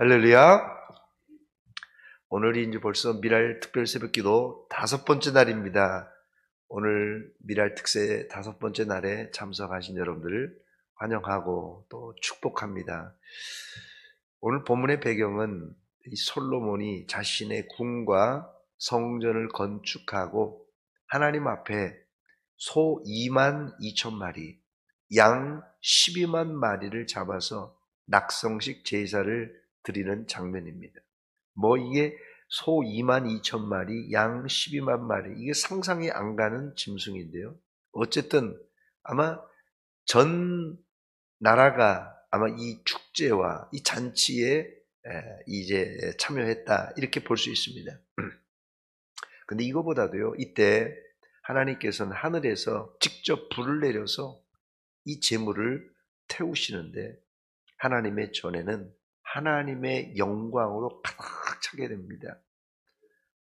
할렐루야. 오늘이 이제 벌써 미랄 특별 새벽기도 5번째 날입니다. 오늘 미랄 특세 5번째 날에 참석하신 여러분들을 환영하고 또 축복합니다. 오늘 본문의 배경은 이 솔로몬이 자신의 궁과 성전을 건축하고 하나님 앞에 소 2만 2천 마리, 양 12만 마리를 잡아서 낙성식 제사를 드리는 장면입니다. 이게 소 2만 2천 마리, 양 12만 마리, 이게 상상이 안 가는 짐승인데요. 어쨌든 아마 전 나라가 아마 이 축제와 이 잔치에 이제 참여했다, 이렇게 볼 수 있습니다. 근데 이거보다도요, 이때 하나님께서는 하늘에서 직접 불을 내려서 이 제물을 태우시는데 하나님의 전에는 하나님의 영광으로 가득 차게 됩니다.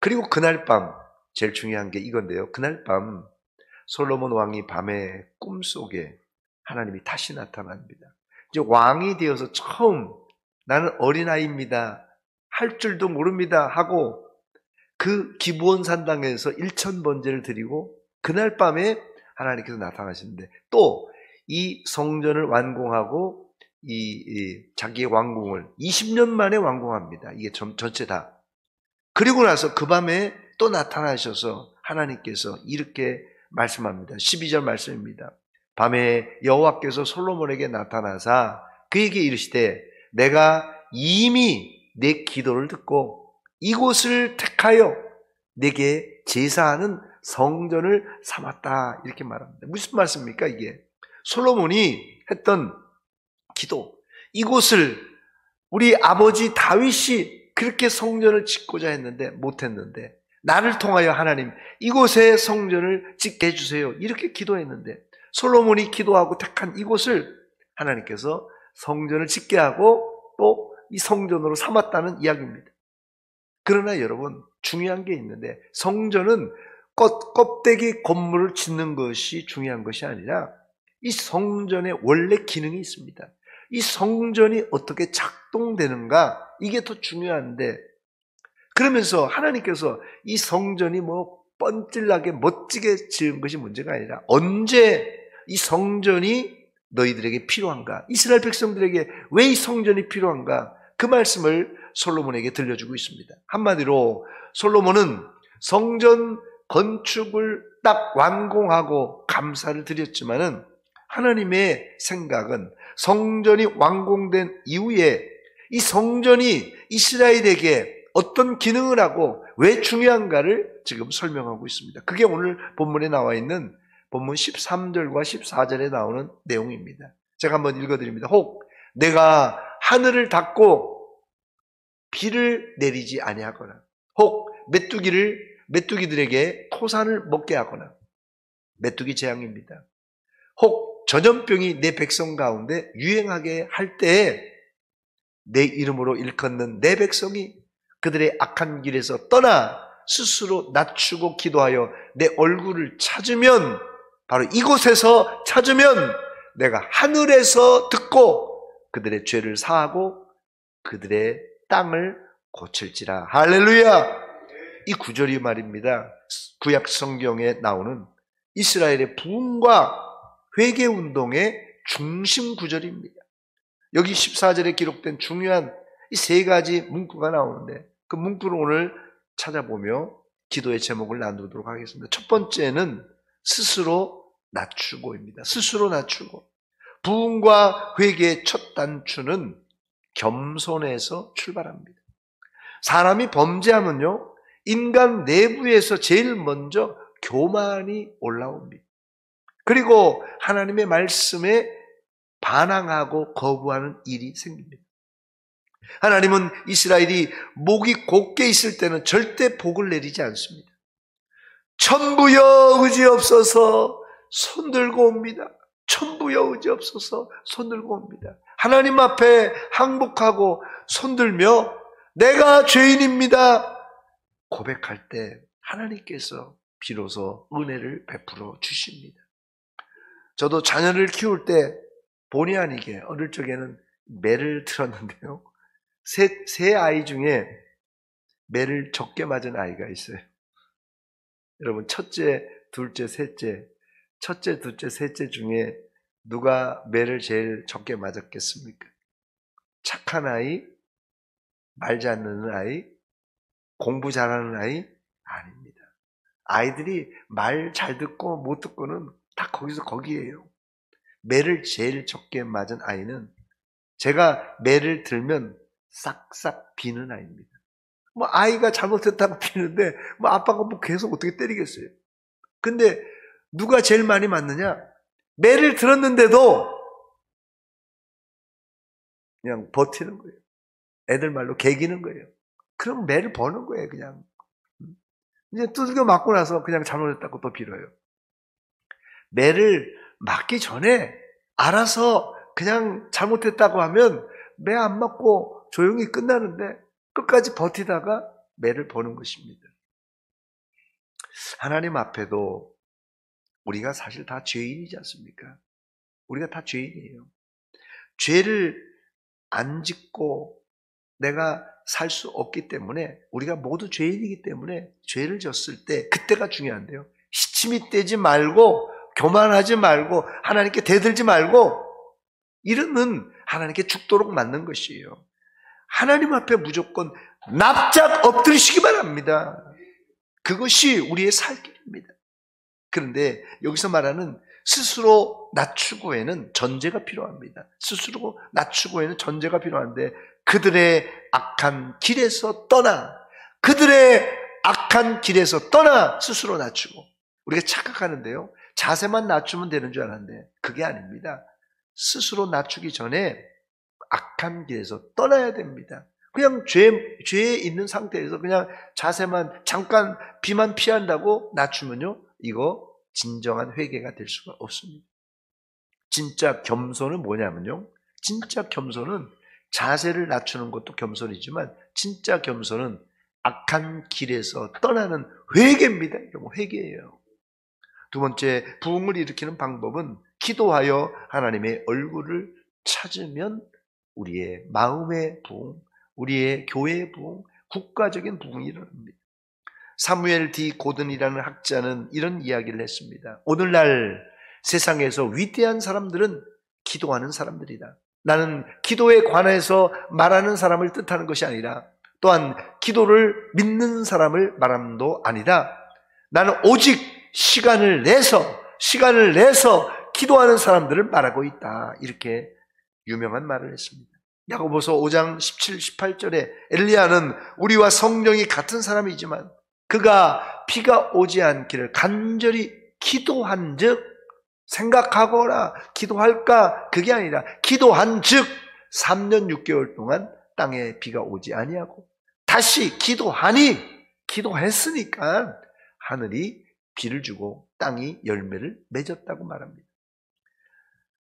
그리고 그날 밤, 제일 중요한 게 이건데요. 그날 밤 솔로몬 왕이 밤에 꿈속에 하나님이 다시 나타납니다. 이제 왕이 되어서 처음 나는 어린아이입니다, 할 줄도 모릅니다 하고 그 기브온 산당에서 1000번제를 드리고 그날 밤에 하나님께서 나타나시는데, 또 이 성전을 완공하고 자기의 왕궁을 20년 만에 완공합니다. 이게 전체 다. 그리고 나서 그 밤에 또 나타나셔서 하나님께서 이렇게 말씀합니다. 12절 말씀입니다. 밤에 여호와께서 솔로몬에게 나타나사 그에게 이르시되 내가 이미 내 기도를 듣고 이곳을 택하여 내게 제사하는 성전을 삼았다, 이렇게 말합니다. 무슨 말씀입니까 이게? 솔로몬이 했던 기도, 이곳을 우리 아버지 다윗이 그렇게 성전을 짓고자 했는데 못했는데 나를 통하여 하나님 이곳에 성전을 짓게 해주세요, 이렇게 기도했는데 솔로몬이 기도하고 택한 이곳을 하나님께서 성전을 짓게 하고 또 이 성전으로 삼았다는 이야기입니다. 그러나 여러분, 중요한 게 있는데 성전은 껍데기 건물을 짓는 것이 중요한 것이 아니라 이 성전에 원래 기능이 있습니다. 이 성전이 어떻게 작동되는가, 이게 더 중요한데, 그러면서 하나님께서 이 성전이 뻔질나게 멋지게 지은 것이 문제가 아니라 언제 이 성전이 너희들에게 필요한가, 이스라엘 백성들에게 왜 이 성전이 필요한가, 그 말씀을 솔로몬에게 들려주고 있습니다. 한마디로 솔로몬은 성전 건축을 딱 완공하고 감사를 드렸지만은 하나님의 생각은 성전이 완공된 이후에 이 성전이 이스라엘에게 어떤 기능을 하고 왜 중요한가를 지금 설명하고 있습니다. 그게 오늘 본문에 나와 있는 본문 13절과 14절에 나오는 내용입니다. 제가 한번 읽어드립니다. 혹 내가 하늘을 닫고 비를 내리지 아니하거나, 혹 메뚜기들에게 토산을 먹게 하거나, 메뚜기 재앙입니다. 혹 전염병이 내 백성 가운데 유행하게 할 때에 내 이름으로 일컫는 내 백성이 그들의 악한 길에서 떠나 스스로 낮추고 기도하여 내 얼굴을 찾으면, 바로 이곳에서 찾으면 내가 하늘에서 듣고 그들의 죄를 사하고 그들의 땅을 고칠지라. 할렐루야. 이 구절이 말입니다, 구약 성경에 나오는 이스라엘의 부흥과 회개운동의 중심 구절입니다. 여기 14절에 기록된 중요한 이 3가지 문구가 나오는데 그 문구를 오늘 찾아보며 기도의 제목을 나누도록 하겠습니다. 첫 번째는 스스로 낮추고입니다. 스스로 낮추고. 부흥과 회개의 첫 단추는 겸손에서 출발합니다. 사람이 범죄하면요, 인간 내부에서 제일 먼저 교만이 올라옵니다. 그리고 하나님의 말씀에 반항하고 거부하는 일이 생깁니다. 하나님은 이스라엘이 목이 곧게 있을 때는 절대 복을 내리지 않습니다. 천부여 의지없어서 손들고 옵니다. 천부여 의지없어서 손들고 옵니다. 하나님 앞에 항복하고 손들며 내가 죄인입니다 고백할 때 하나님께서 비로소 은혜를 베풀어 주십니다. 저도 자녀를 키울 때 본의 아니게 어릴 적에는 매를 들었는데요, 세 아이 중에 매를 적게 맞은 아이가 있어요. 여러분, 첫째, 둘째, 셋째, 첫째, 둘째, 셋째 중에 누가 매를 제일 적게 맞았겠습니까? 착한 아이, 말 잘 듣는 아이, 공부 잘하는 아이? 아닙니다. 아이들이 말 잘 듣고 못 듣고는 다 거기서 거기에요. 매를 제일 적게 맞은 아이는 제가 매를 들면 싹싹 비는 아이입니다. 뭐 아이가 잘못했다고 비는데 뭐 아빠가 뭐 계속 어떻게 때리겠어요. 근데 누가 제일 많이 맞느냐? 매를 들었는데도 그냥 버티는 거예요. 애들 말로 개기는 거예요. 그럼 매를 버는 거예요, 그냥. 이제 두들겨 맞고 나서 그냥 잘못했다고 또 빌어요. 매를 맞기 전에 알아서 그냥 잘못했다고 하면 매 안 맞고 조용히 끝나는데 끝까지 버티다가 매를 버는 것입니다. 하나님 앞에도 우리가 사실 다 죄인이지 않습니까? 우리가 다 죄인이에요. 죄를 안 짓고 내가 살 수 없기 때문에 우리가 모두 죄인이기 때문에 죄를 졌을 때 그때가 중요한데요. 시침이 떼지 말고 교만하지 말고 하나님께 대들지 말고 이러면 하나님께 죽도록 맞는 것이에요. 하나님 앞에 무조건 납작 엎드리시기 바랍니다. 그것이 우리의 살 길입니다. 그런데 여기서 말하는 스스로 낮추고에는 전제가 필요합니다. 스스로 낮추고에는 전제가 필요한데 그들의 악한 길에서 떠나 스스로 낮추고 우리가 착각하는데요. 자세만 낮추면 되는 줄 알았는데 그게 아닙니다. 스스로 낮추기 전에 악한 길에서 떠나야 됩니다. 그냥 죄에 있는 상태에서 그냥 자세만 잠깐 비만 피한다고 낮추면요. 이거 진정한 회개가 될 수가 없습니다. 진짜 겸손은 뭐냐면요. 진짜 겸손은 자세를 낮추는 것도 겸손이지만 진짜 겸손은 악한 길에서 떠나는 회개입니다. 회개예요. 두 번째, 부흥을 일으키는 방법은 기도하여 하나님의 얼굴을 찾으면 우리의 마음의 부흥, 우리의 교회의 부흥, 국가적인 부흥이 일어납니다. 사무엘 D. 고든이라는 학자는 이런 이야기를 했습니다. 오늘날 세상에서 위대한 사람들은 기도하는 사람들이다. 나는 기도에 관해서 말하는 사람을 뜻하는 것이 아니라 또한 기도를 믿는 사람을 말함도 아니다. 나는 오직 시간을 내서 기도하는 사람들을 말하고 있다. 이렇게 유명한 말을 했습니다. 야고보서 5장 17, 18절에 엘리야는 우리와 성령이 같은 사람이지만 그가 비가 오지 않기를 간절히 기도한 즉 생각하거나 기도할까 그게 아니라 기도한 즉 3년 6개월 동안 땅에 비가 오지 아니하고 다시 기도했으니까 하늘이 비를 주고 땅이 열매를 맺었다고 말합니다.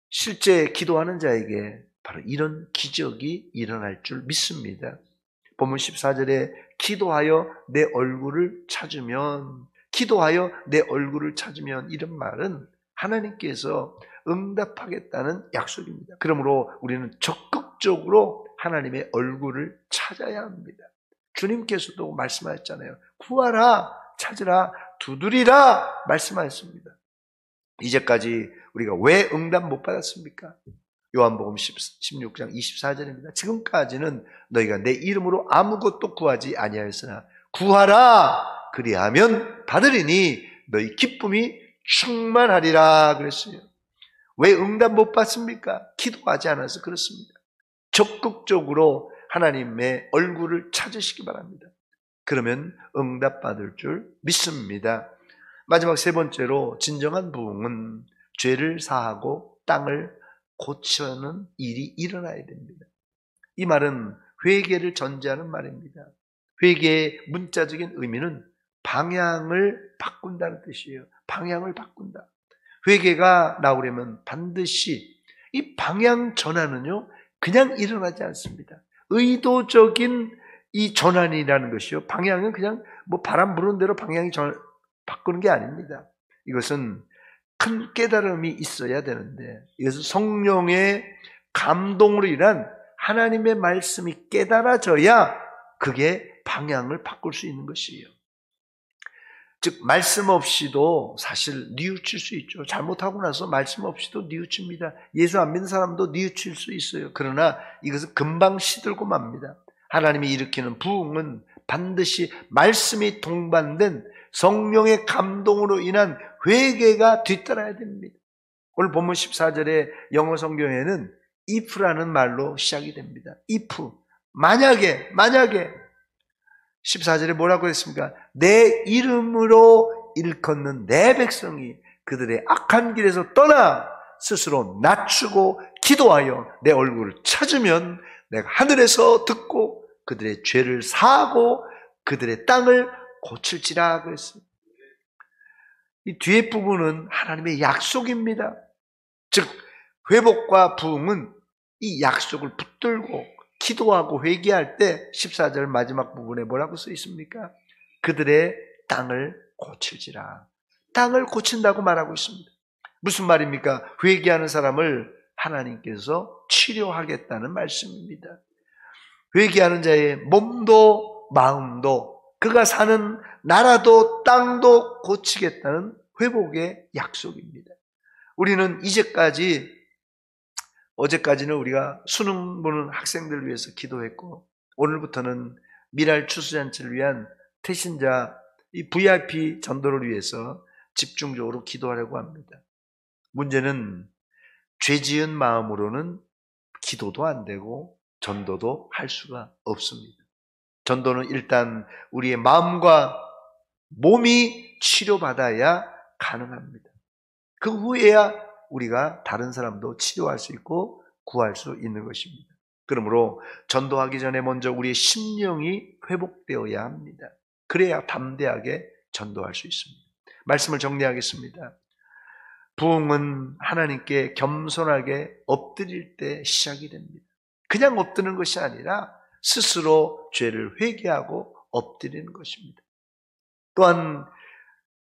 실제 기도하는 자에게 바로 이런 기적이 일어날 줄 믿습니다. 본문 14절에 기도하여 내 얼굴을 찾으면 이런 말은 하나님께서 응답하겠다는 약속입니다. 그러므로 우리는 적극적으로 하나님의 얼굴을 찾아야 합니다. 주님께서도 말씀하셨잖아요. 구하라, 찾으라, 두드리라 말씀하셨습니다. 이제까지 우리가 왜 응답 못 받았습니까? 요한복음 16장 24절입니다. 지금까지는 너희가 내 이름으로 아무것도 구하지 아니하였으나 구하라 그리하면 받으리니 너희 기쁨이 충만하리라 그랬어요. 왜 응답 못 받습니까? 기도하지 않아서 그렇습니다. 적극적으로 하나님의 얼굴을 찾으시기 바랍니다. 그러면 응답 받을 줄 믿습니다. 마지막 세 번째로 진정한 부흥은 죄를 사하고 땅을 고치는 일이 일어나야 됩니다. 이 말은 회개를 전제하는 말입니다. 회개의 문자적인 의미는 방향을 바꾼다는 뜻이에요. 방향을 바꾼다. 회개가 나오려면 반드시 이 방향 전환은요, 그냥 일어나지 않습니다. 의도적인 이 전환이라는 것이요. 방향은 그냥 뭐 바람 부는 대로 방향이 바꾸는 게 아닙니다. 이것은 큰 깨달음이 있어야 되는데 이것은 성령의 감동으로 인한 하나님의 말씀이 깨달아져야 그게 방향을 바꿀 수 있는 것이에요. 즉 말씀 없이도 사실 뉘우칠 수 있죠. 잘못하고 나서 말씀 없이도 뉘우칩니다. 예수 안 믿는 사람도 뉘우칠 수 있어요. 그러나 이것은 금방 시들고 맙니다. 하나님이 일으키는 부흥은 반드시 말씀이 동반된 성령의 감동으로 인한 회개가 뒤따라야 됩니다. 오늘 본문 14절에 영어 성경에는 if라는 말로 시작이 됩니다. if, 만약에 14절에 뭐라고 했습니까? 내 이름으로 일컫는 내 백성이 그들의 악한 길에서 떠나 스스로 낮추고 기도하여 내 얼굴을 찾으면 내가 하늘에서 듣고 그들의 죄를 사하고 그들의 땅을 고칠지라 그랬습니다. 이 뒤에 부분은 하나님의 약속입니다. 즉 회복과 부흥은 이 약속을 붙들고 기도하고 회개할 때 14절 마지막 부분에 뭐라고 써 있습니까? 그들의 땅을 고칠지라. 땅을 고친다고 말하고 있습니다. 무슨 말입니까? 회개하는 사람을 하나님께서 치료하겠다는 말씀입니다. 회개하는 자의 몸도 마음도 그가 사는 나라도 땅도 고치겠다는 회복의 약속입니다. 우리는 어제까지는 우리가 수능 보는 학생들을 위해서 기도했고 오늘부터는 미랄 추수잔치를 위한 태신자 이 VIP 전도를 위해서 집중적으로 기도하려고 합니다. 문제는 죄 지은 마음으로는 기도도 안 되고 전도도 할 수가 없습니다. 전도는 일단 우리의 마음과 몸이 치료받아야 가능합니다. 그 후에야 우리가 다른 사람도 치료할 수 있고 구할 수 있는 것입니다. 그러므로 전도하기 전에 먼저 우리의 심령이 회복되어야 합니다. 그래야 담대하게 전도할 수 있습니다. 말씀을 정리하겠습니다. 부흥은 하나님께 겸손하게 엎드릴 때 시작이 됩니다. 그냥 엎드는 것이 아니라 스스로 죄를 회개하고 엎드리는 것입니다. 또한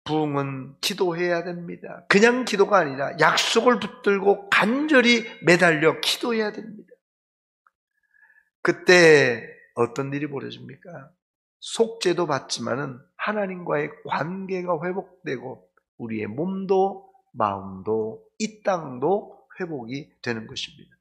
부흥은 기도해야 됩니다. 그냥 기도가 아니라 약속을 붙들고 간절히 매달려 기도해야 됩니다. 그때 어떤 일이 벌어집니까? 속죄도 받지만은 하나님과의 관계가 회복되고 우리의 몸도 마음도 이 땅도 회복이 되는 것입니다.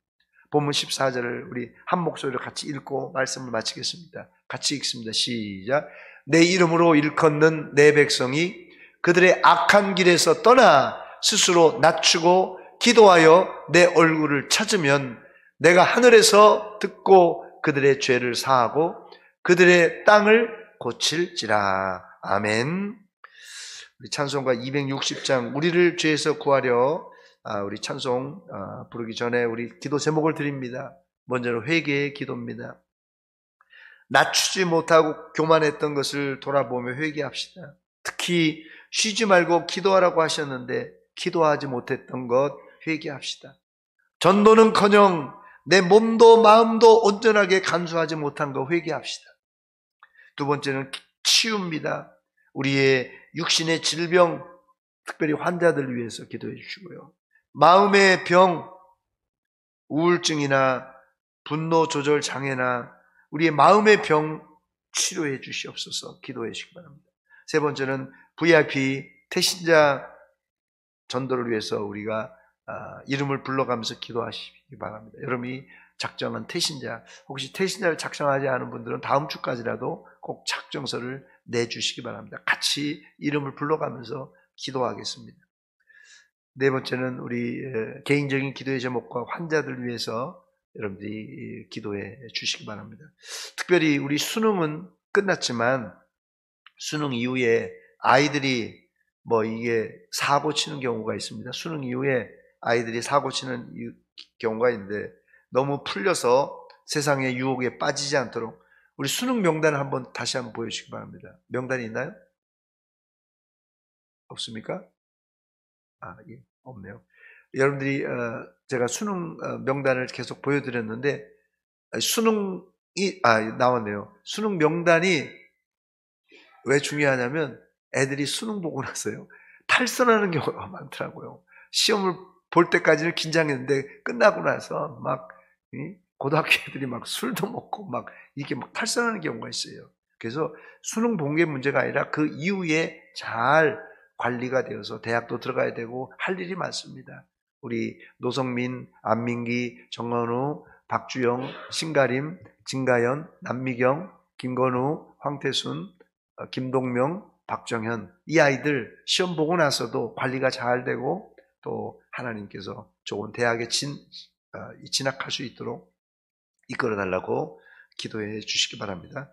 본문 14절을 우리 한 목소리로 같이 읽고 말씀을 마치겠습니다. 같이 읽습니다. 시작. 내 이름으로 일컫는 내 백성이 그들의 악한 길에서 떠나 스스로 낮추고 기도하여 내 얼굴을 찾으면 내가 하늘에서 듣고 그들의 죄를 사하고 그들의 땅을 고칠지라. 아멘. 우리 찬송가 260장 우리를 죄에서 구하려 우리 찬송 부르기 전에 우리 기도 제목을 드립니다. 먼저는 회개의 기도입니다. 낮추지 못하고 교만했던 것을 돌아보며 회개합시다. 특히 쉬지 말고 기도하라고 하셨는데 기도하지 못했던 것 회개합시다. 전도는커녕 내 몸도 마음도 온전하게 간수하지 못한 것 회개합시다. 두 번째는 치유입니다. 우리의 육신의 질병, 특별히 환자들을 위해서 기도해 주시고요. 마음의 병, 우울증이나 분노 조절 장애나 우리의 마음의 병 치료해 주시옵소서 기도해 주시기 바랍니다. 세 번째는 VIP 태신자 전도를 위해서 우리가 이름을 불러가면서 기도하시기 바랍니다. 여러분이 작정한 태신자, 혹시 태신자를 작성하지 않은 분들은 다음 주까지라도 꼭 작정서를 내주시기 바랍니다. 같이 이름을 불러가면서 기도하겠습니다. 네 번째는 우리 개인적인 기도의 제목과 환자들을 위해서 여러분들이 기도해 주시기 바랍니다. 특별히 우리 수능은 끝났지만 수능 이후에 아이들이 이게 사고 치는 경우가 있습니다. 수능 이후에 아이들이 사고 치는 경우가 있는데 너무 풀려서 세상의 유혹에 빠지지 않도록 우리 수능 명단을 다시 한번 보여주시기 바랍니다. 명단이 있나요? 없습니까? 예, 없네요. 여러분들이 제가 수능 명단을 계속 보여드렸는데 수능이 나왔네요. 수능 명단이 왜 중요하냐면 애들이 수능 보고 나서요 탈선하는 경우가 많더라고요. 시험을 볼 때까지는 긴장했는데 끝나고 나서 막 고등학교 애들이 막 술도 먹고 막 이렇게 막 탈선하는 경우가 있어요. 그래서 수능 본계 문제가 아니라 그 이후에 잘 관리가 되어서 대학도 들어가야 되고 할 일이 많습니다. 우리 노성민, 안민기, 정건우, 박주영, 신가림, 진가연, 남미경, 김건우, 황태순, 김동명, 박정현, 이 아이들 시험 보고 나서도 관리가 잘 되고 또 하나님께서 좋은 대학에 진학할 수 있도록 이끌어 달라고 기도해 주시기 바랍니다.